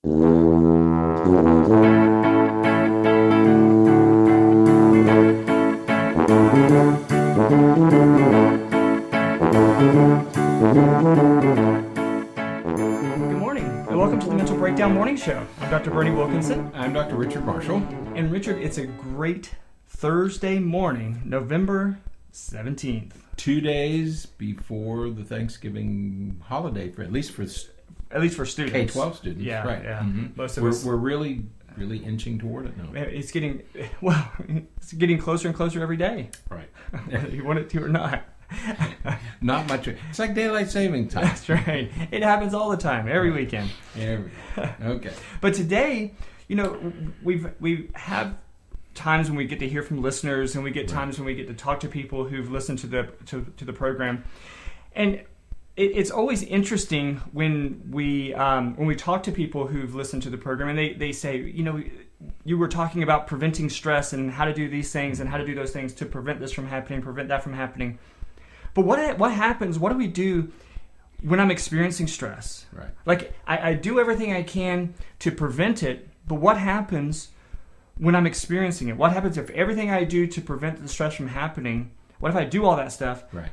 morning, and welcome to the Mental Breakdown Morning Show. I'm Dr. Bernie Wilkinson. I'm Dr. Richard Marshall. And Richard, it's a great Thursday morning, November 17th. 2 days before the Thanksgiving holiday, at least for students. K-12 students. Yeah, right. Yeah. Mm-hmm. Most of us. We're really inching toward it now. It's getting closer and closer every day. Right. Whether you want it to or not. Not much. It's like daylight saving time. That's right. It happens all the time, every weekend. Okay. But today, we have times when we get to hear from listeners, and we get times when we get to talk to people who've listened to the program, and it's always interesting when we talk to people who've listened to the program, and they say, you were talking about preventing stress and how to do these things and how to do those things to prevent this from happening, prevent that from happening. But what happens? What do we do when I'm experiencing stress? Right. Like I do everything I can to prevent it, but what happens when I'm experiencing it? What happens if everything I do to prevent the stress from happening? What if I do all that stuff, right,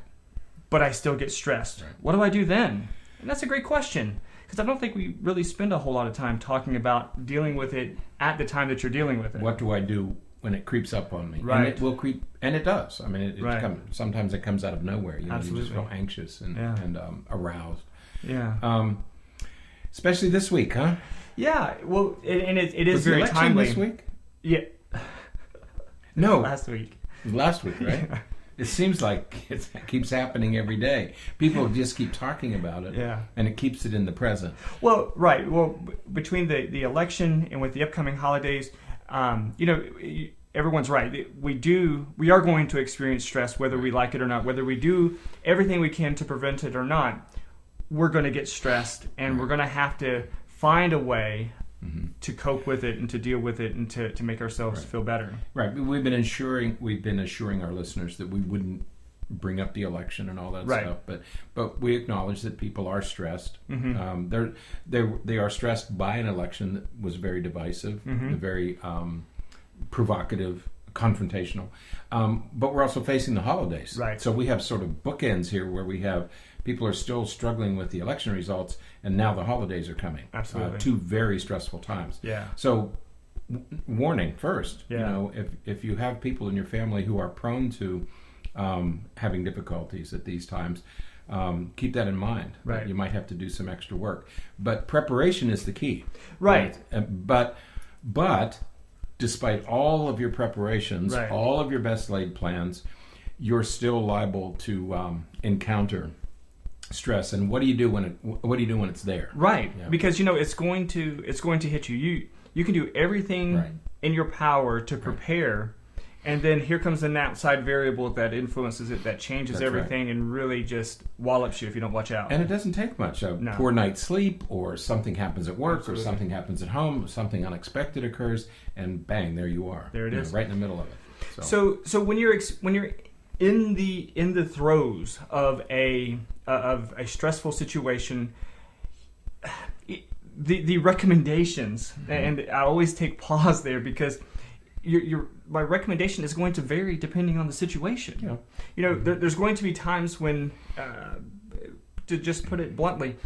but I still get stressed? Right. What do I do then? And that's a great question, because I don't think we really spend a whole lot of time talking about dealing with it at the time that you're dealing with it. What do I do when it creeps up on me? Right. And it will creep, and it does. I mean, Right. Sometimes it comes out of nowhere. You Absolutely. just feel anxious and aroused. Yeah. Especially this week, huh? Yeah. Well, it is Was the very election timely. this week? Yeah. No. Last week. Last week, right? Yeah. It seems like it keeps happening every day. People just keep talking about it, Yeah. and it keeps it in the present. Well, right. Well, between the election and with the upcoming holidays, everyone's right. We are going to experience stress, whether we like it or not. Whether we do everything we can to prevent it or not, we're going to get stressed, and we're going to have to find a way to cope with it and to deal with it and to make ourselves feel better. Right. We've been assuring our listeners that we wouldn't bring up the election and all that stuff. But we acknowledge that people are stressed. They are stressed by an election that was very divisive, very provocative, confrontational. But we're also facing the holidays. Right. So we have sort of bookends here where we have people are still struggling with the election results, and now the holidays are coming. Absolutely. Two very stressful times. Yeah. So warning first, Yeah. if you have people in your family who are prone to having difficulties at these times, keep that in mind. Right. You might have to do some extra work. But preparation is the key. Right. But despite all of your preparations, Right. all of your best laid plans, you're still liable to encounter stress. And what do you do when it's there? Right. Yeah. Because it's going to hit you. You can do everything in your power to prepare, and then here comes an outside variable that influences it, that changes That's everything, and really just wallops you if you don't watch out. And it doesn't take much. A No. poor night's sleep, or something happens at work, Absolutely. or something happens at home, something unexpected occurs, and bang, there you are. There it is. Right in the middle of it. So when you're in the throes of a stressful situation, the recommendations, and I always take pause there, because my recommendation is going to vary depending on the situation. There's going to be times when, to just put it bluntly,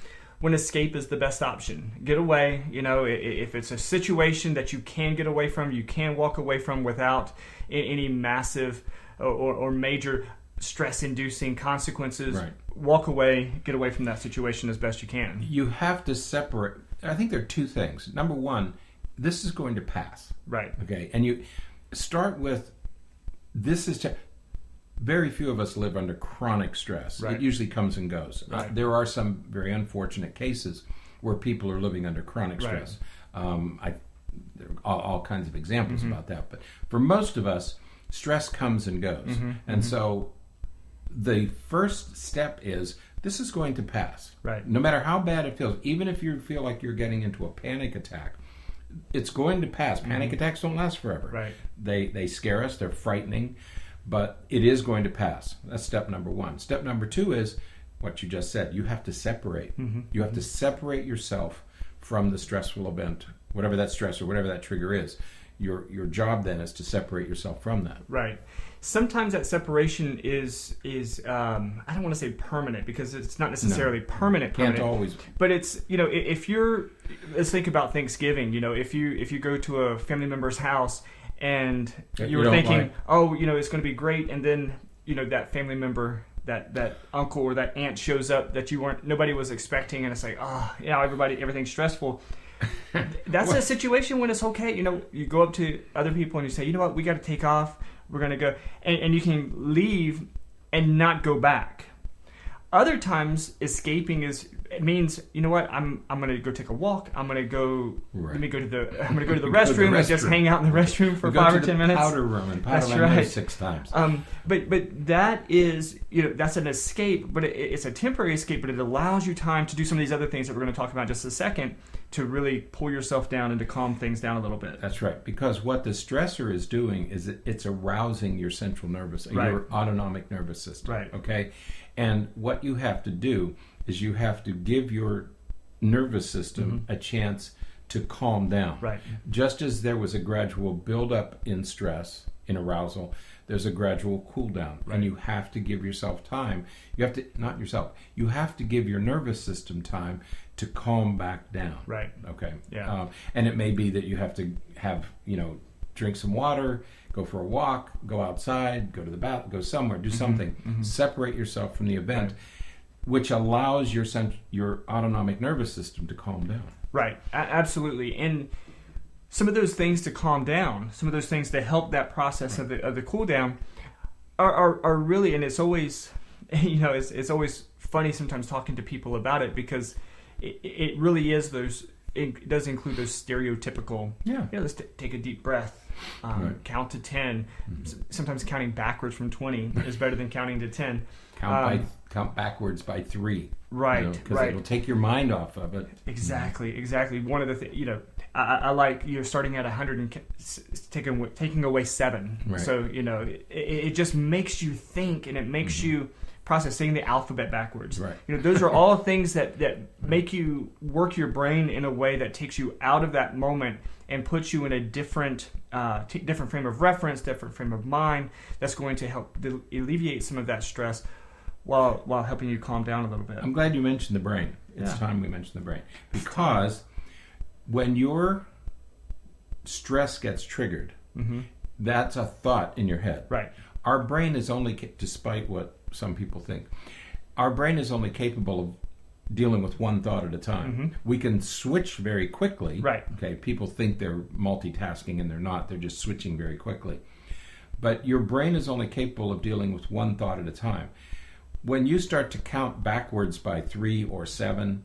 when escape is the best option. Get away. If it's a situation that you can get away from, you can walk away from without any massive or major stress-inducing consequences. Right. Walk away, get away from that situation as best you can. You have to separate. I think there are two things. Number one, this is going to pass. Right. Okay. And you start with, very few of us live under chronic stress. Right. It usually comes and goes. Right. There are some very unfortunate cases where people are living under chronic stress. There are all kinds of examples about that. But for most of us, stress comes and goes. And so the first step is, this is going to pass. Right. No matter how bad it feels, even if you feel like you're getting into a panic attack, it's going to pass. Panic attacks don't last forever. Right. They scare us, they're frightening, but it is going to pass. That's step number one. Step number two is what you just said. You have to separate. You have to separate yourself from the stressful event, whatever that stress or whatever that trigger is. Your job then is to separate yourself from that. Right. Sometimes that separation is I don't want to say permanent, because it's not necessarily permanent. Can't always. But it's, if you're, let's think about Thanksgiving. If you go to a family member's house and you were thinking, it's going to be great, and then that family member, that uncle or that aunt shows up that nobody was expecting, and it's like, everything's stressful. That's a situation when it's okay. You go up to other people and you say, what, we got to take off. We're going to go. And you can leave and not go back. Other times, escaping means, what, I'm going to go take a walk. I'm going to go, I'm going to go to the restroom and just hang out in the restroom for 5 or 10 minutes. Powder room and powder That's right. 6 times. But that is, that's an escape, but it's a temporary escape, but it allows you time to do some of these other things that we're going to talk about in just a second, to really pull yourself down and to calm things down a little bit. That's right. Because what the stressor is doing is it's arousing your central nervous, your autonomic nervous system. Right. Okay? And what you have to do is you have to give your nervous system a chance to calm down. Right. Just as there was a gradual buildup in stress, in arousal, there's a gradual cool down. Right. And you have to give yourself time. You have to give your nervous system time to calm back down. Right. Okay. Yeah. And it may be that you have to have, drink some water, go for a walk, go outside, go to the bath, go somewhere, do something. Separate yourself from the event, which allows your autonomic nervous system to calm down. Right. Absolutely. And some of those things to calm down, some of those things to help that process of the cool down are really, and it's always, it's always funny sometimes talking to people about it, because it really is it does include those stereotypical, let's take a deep breath, count to 10. Sometimes counting backwards from 20 is better than counting to 10. Count backwards by 3. Right, because it'll take your mind off of it. Exactly. One of the things, I like starting at 100 and taking away 7. Right. So it just makes you think, and it makes you process, saying the alphabet backwards. Right. Those are all things that make you work your brain in a way that takes you out of that moment and puts you in a different frame of reference, different frame of mind. That's going to help alleviate some of that stress, while helping you calm down a little bit. I'm glad you mentioned the brain. It's time we mentioned the brain, because when your stress gets triggered, that's a thought in your head. Right. Our brain is only, despite what some people think, our brain is only capable of dealing with one thought at a time. We can switch very quickly. Right. Okay. People think they're multitasking, and they're not. They're just switching very quickly. But your brain is only capable of dealing with one thought at a time. When you start to count backwards by 3 or 7,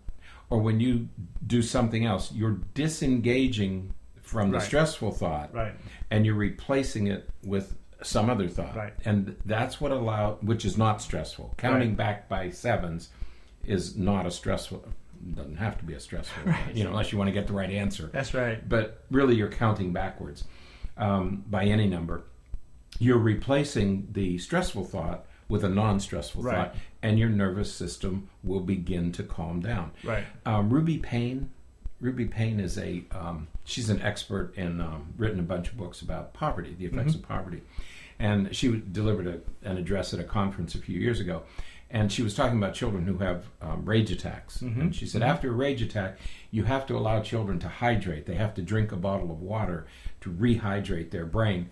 or when you do something else, you're disengaging from the stressful thought, and you're replacing it with some other thought. Right. And that's what which is not stressful. Counting back by 7s is not a stressful, doesn't have to be a stressful, unless you want to get the right answer. That's right. But really, you're counting backwards by any number. You're replacing the stressful thought with a non-stressful thought, and your nervous system will begin to calm down. Right. Ruby Payne is she's an expert in written a bunch of books about poverty, the effects of poverty, and she delivered an address at a conference a few years ago, and she was talking about children who have rage attacks, and she said after a rage attack, you have to allow children to hydrate. They have to drink a bottle of water to rehydrate their brain,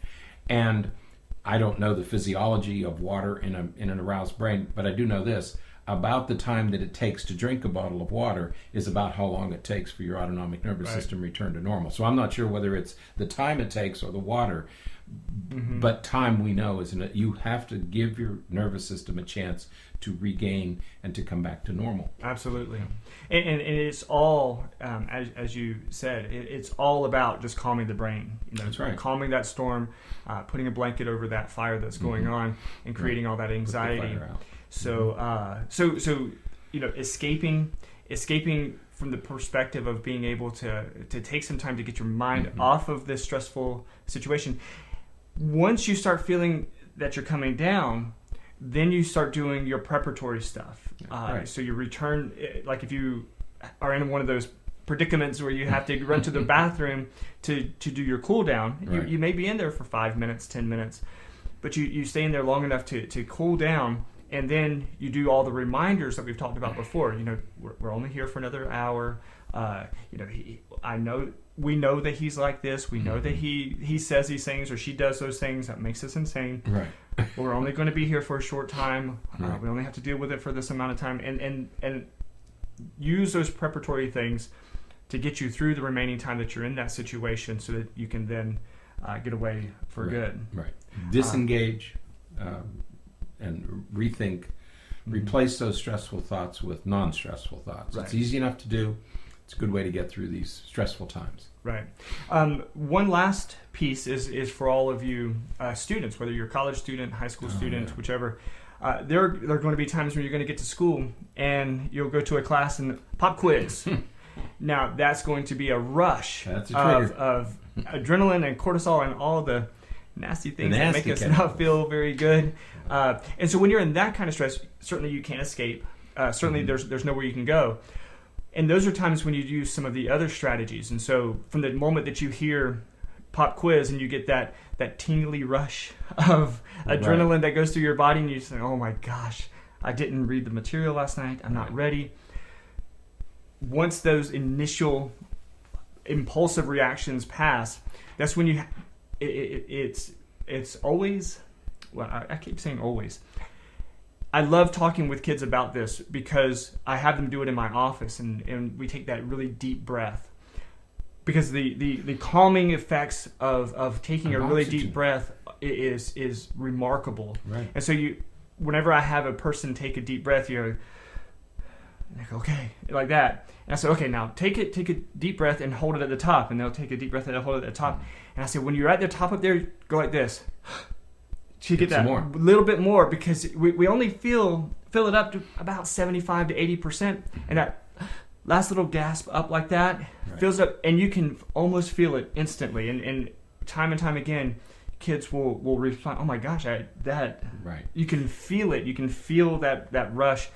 and I don't know the physiology of water in an aroused brain, but I do know this. About the time that it takes to drink a bottle of water is about how long it takes for your autonomic nervous system to return to normal. So I'm not sure whether it's the time it takes or the water, but time we know is you have to give your nervous system a chance to regain and to come back to normal. Absolutely. And it's all, as you said, it's all about just calming the brain. That's right. Calming that storm, putting a blanket over that fire that's going on, and creating all that anxiety. So, escaping from the perspective of being able to take some time to get your mind off of this stressful situation. Once you start feeling that you're coming down, then you start doing your preparatory stuff. So you return, like if you are in one of those predicaments where you have to run to the bathroom to do your cool down. Right. You may be in there for 5 minutes, 10 minutes, but you stay in there long enough to cool down, and then you do all the reminders that we've talked about before. You know, we're only here for another hour. You know, we know that he's like this. We know that he says these things or she does those things. That makes us insane. Right. But we're only going to be here for a short time. Right. We only have to deal with it for this amount of time, and use those preparatory things to get you through the remaining time that you're in that situation, so that you can then get away for good. Right. Disengage and rethink. Replace those stressful thoughts with non-stressful thoughts. Right. It's easy enough to do. It's a good way to get through these stressful times. Right. One last piece is for all of you students, whether you're a college student, high school student, whichever. There are going to be times when you're going to get to school and you'll go to a class and pop quiz. Now, that's going to be a rush That's a trigger. of adrenaline and cortisol and all the nasty things that Nasty make us chemicals. not feel very good. And so when you're in that kind of stress, certainly you can't escape. Certainly there's nowhere you can go. And those are times when you use some of the other strategies. And so from the moment that you hear pop quiz and you get that tingly rush of adrenaline that goes through your body, and you say, oh my gosh, I didn't read the material last night. I'm not ready. Once those initial impulsive reactions pass, that's when it's always, well, I keep saying always. I love talking with kids about this because I have them do it in my office, and we take that really deep breath. Because the calming effects of taking a really oxygen. deep breath is remarkable. Right. And so whenever I have a person take a deep breath, you're like, okay, like that. And I say, okay, now take a deep breath and hold it at the top. And they'll take a deep breath and hold it at the top. And I say, when you're at the top up there, go like this. So you get that more. little bit more, because we only fill it up to about 75 to 80%. And that last little gasp up like that fills up, and you can almost feel it instantly. And time and time again, kids will respond, oh my gosh, that you can feel it. You can feel that rush,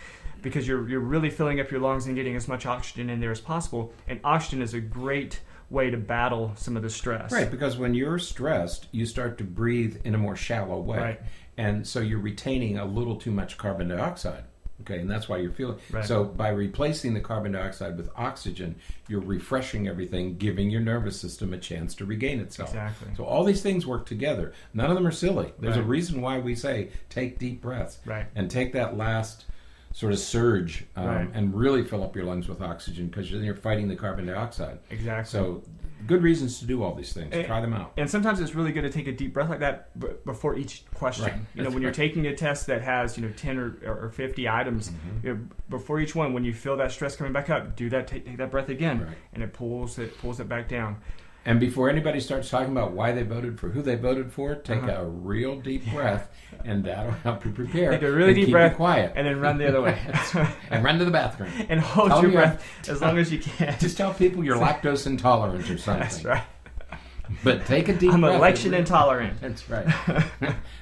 because you're really filling up your lungs and getting as much oxygen in there as possible. And oxygen is a great way to battle some of the stress. Right, because when you're stressed, you start to breathe in a more shallow way. Right. And so you're retaining a little too much carbon dioxide. Okay, and that's why you're feeling. Right. So by replacing the carbon dioxide with oxygen, you're refreshing everything, giving your nervous system a chance to regain itself. Exactly. So all these things work together. None of them are silly. There's a Right. reason why we say take deep breaths. Right. And take that last sort of surge Right. and really fill up your lungs with oxygen, because then you're fighting the carbon dioxide. Exactly. So good reasons to do all these things. Try them out. And sometimes it's really good to take a deep breath like that before each question. Right. You know, That's when you're right. taking a test that has 10 or 50 items, before each one, when you feel that stress coming back up, do that. Take that breath again, Right. and it pulls it back down. And before anybody starts talking about why they voted for who they voted for, take a real deep breath, and that'll help you prepare. Take a really and deep keep breath, you quiet, and then run the other way, and run to the bathroom. and hold Tell your me breath as long as you can. Just tell people you're lactose intolerant or something. That's right. But take a deep I'm breath. election intolerant. That's right.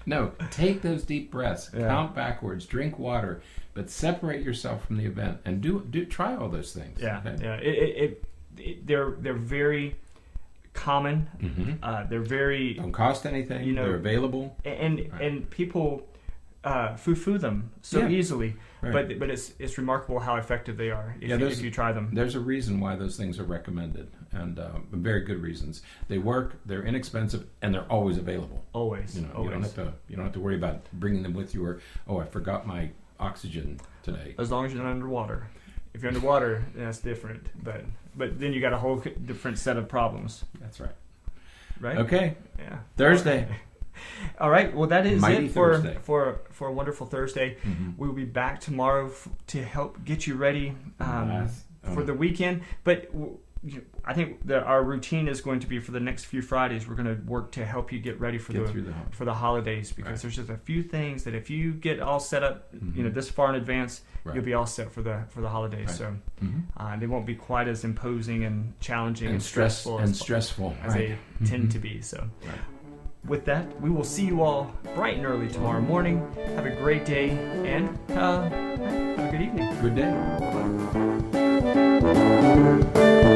No, take those deep breaths. Yeah. Count backwards. Drink water. But separate yourself from the event and try all those things. Yeah, okay? yeah. They're very common. Mm-hmm. They're very, Don't cost anything. They're available. and people foo-foo them so easily. Right. But it's remarkable how effective they are if you try them. There's a reason why those things are recommended, and very good reasons. They work. They're inexpensive, and they're always available. Always. You don't have to worry about bringing them with you, or I forgot my oxygen today. As long as you're not underwater. If you're underwater, that's different. But then you got a whole different set of problems. That's right. Right? Okay. Yeah. Thursday. All right. Well, that is Mighty it for Thursday. for a wonderful Thursday. Mm-hmm. We will be back tomorrow to help get you ready for the weekend. But I think that our routine is going to be for the next few Fridays. We're going to work to help you get ready for the holidays, because there's just a few things that if you get all set up, this far in advance, you'll be all set for the holidays. Right. So they won't be quite as imposing and challenging and stressful as they tend to be. So. Right. With that, we will see you all bright and early tomorrow morning. Have a great day, and have a good evening. Good day.